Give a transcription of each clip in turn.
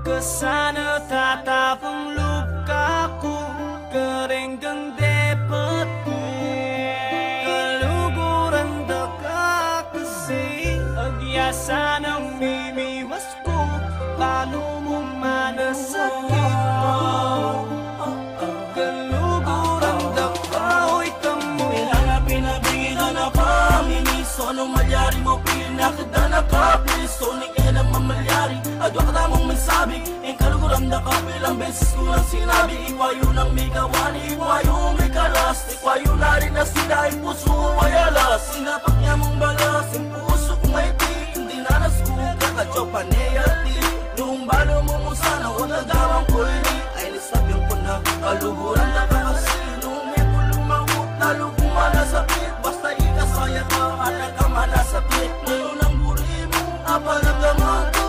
Kesana tatapang lukaku, kering kang dapatku, kaluguran daka kasi agyasa ng mimiwas ko, paano mo manasakit ko, kaluguran daka o'y kamo. Pinabigin ka na paminiso, nung malyari mo pinakita na kapiso, ni kaya na mamalyari adwa ka tamang mensabi, yung kaluguran na ka bilang beses ko lang sinabi, ikwayo ng may kawani, ikwayo may kalas, ikwayo na rin na sila, yung puso ay alas, sinapak niya mong balas, yung puso ko may tik, hindi na naskuka, kadyo panayati, noong balo mo mo sana, o nagawang ko ini, ay nisabing ko na, kaluguran na ka kasi, noong may pulumangot, lalo kung manasapit, basta ikasaya ka, at nagkamanasapit, ngayon ang buri mo, apalamdaman ko,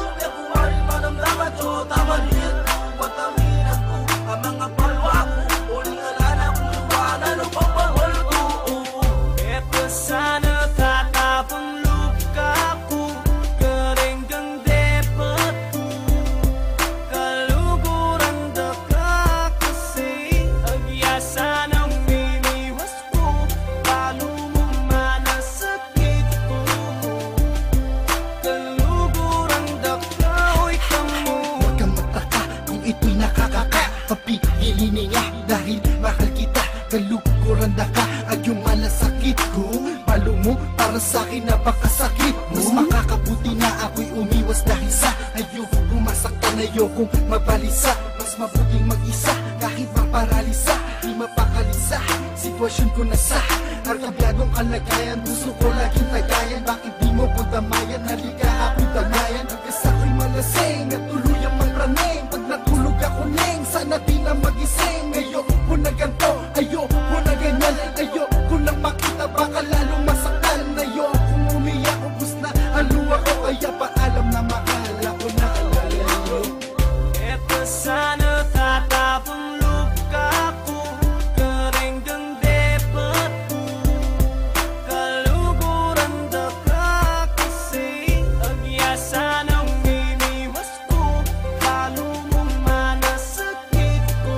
damdaman ko, tamalit pataminat ko, ang mga palwa ko, uling alana kong iwanan o papawal ko. Eto sana tatapang luka ko, kering kang depat ko, kaluguran daka kasi agyasa ng miniwas ko, paano mo manasakit ko, kaluguran daka. Ito'y nakakapapigilin niya dahil mahal kita, kalukuran na ka at yung malasakit ko, palo mo para sa'kin napakasakit mo. Mas makakabuti na ako'y umiwas dahil sa ayoko masaktan, ayokong mabalisa, mas mabuting mag-isa kahit maparalisa, di mapakalisa sitwasyon ko na sa arkabyadong kalagayan, gusto ko laging tagayan, bakit di mo po damayan, halika ako'y damayan, hanggang sa'ko'y malasing at tuluyang mangraning, pag natulog ako neng, sana di na magising, ayoko na ganto, ayoko na ganyan, ayoko lang makita, baka lalong masaktan, ayoko umiyak, ubus na haluwa ko, kaya paalam na mahal ako na alalayo. Eto sana tatapang luka ko, kering kang depat ko, kaluguran daka kasi agyasa ng miniwas ko, paano mo manasakit ko,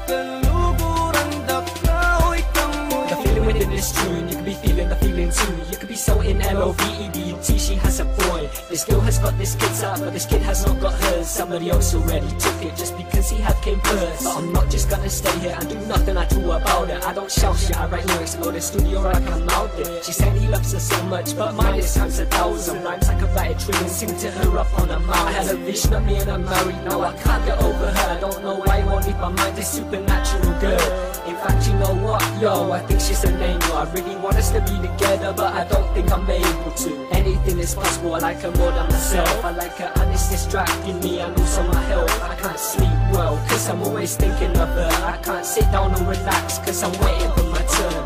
kaluguran daka o'y kamo. The feeling within this tune, you could be feeling the feeling too. You could be so in LOVED, she has a boy. This girl has got this kid's out, but this kid has not got hers. Somebody else already took it just because he had came first. But I'm not just gonna stay here and do nothing I do about it. I don't shout shit, I write lyrics, go to the studio, I come out there. She said he loves her so much, but mine is times 1,000. Rhymes I could write a tune and sing to her up on a mountain. I had a vision of me and I'm married now, I can't get over her. I don't know why I won't leave my mind, this supernatural girl. In fact, you know what, yo, I think she's an angel. I really want us to be together, but I don't think I'm able to. Anything is possible, I like her more than myself. I like her and it's distracting me and also my health. I can't sleep well, cause I'm always thinking of her. I can't sit down and relax, cause I'm waiting for my turn.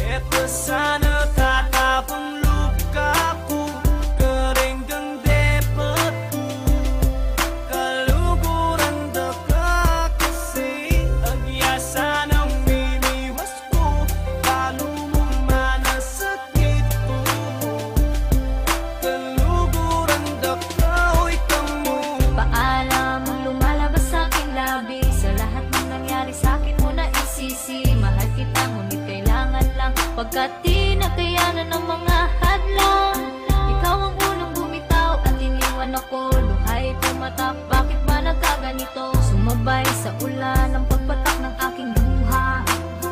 Eto sana tatapang luka ko, kering kang depat ko, kaluguran daka kasi agyasa ng miniwas ko, paano mo manasakit ko, kaluguran daka o'y kamo. Paalam ang lumalabas sa'king labi, sa lahat ng nangyari sa'kin mo na isisi. Mahal kita ngunit kailangan lang, pagkat di nakayanan ng mga hadlang. Ikaw ang unang bumitaw at iniwan ako, luhay pumatak, bakit ba nagkaganito? Sumabay sa ulan ang pagpatak ng aking luha,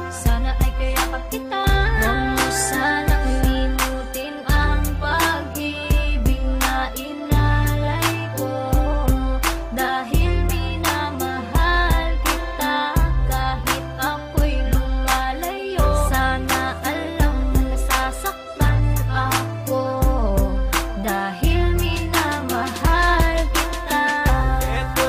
sana ay kaya ka kita. Huwag mo sanang limutin ang pag-ibig na inalay ko, dahil minamahal kita kahit ako'y lumalayo. Sana alam mo nasasaktan ako, dahil minamahal kita. Eto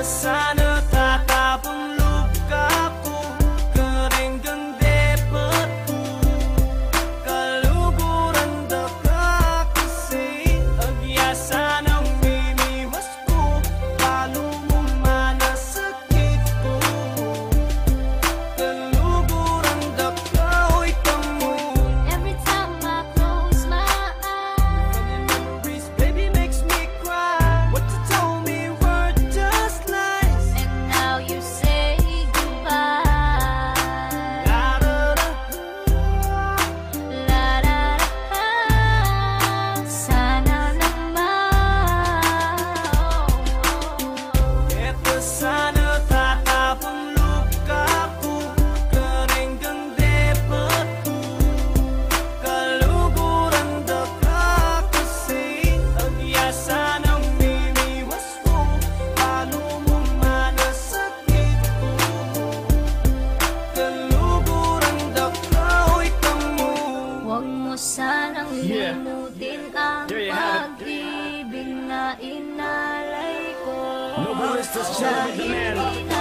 No voice to stand the man.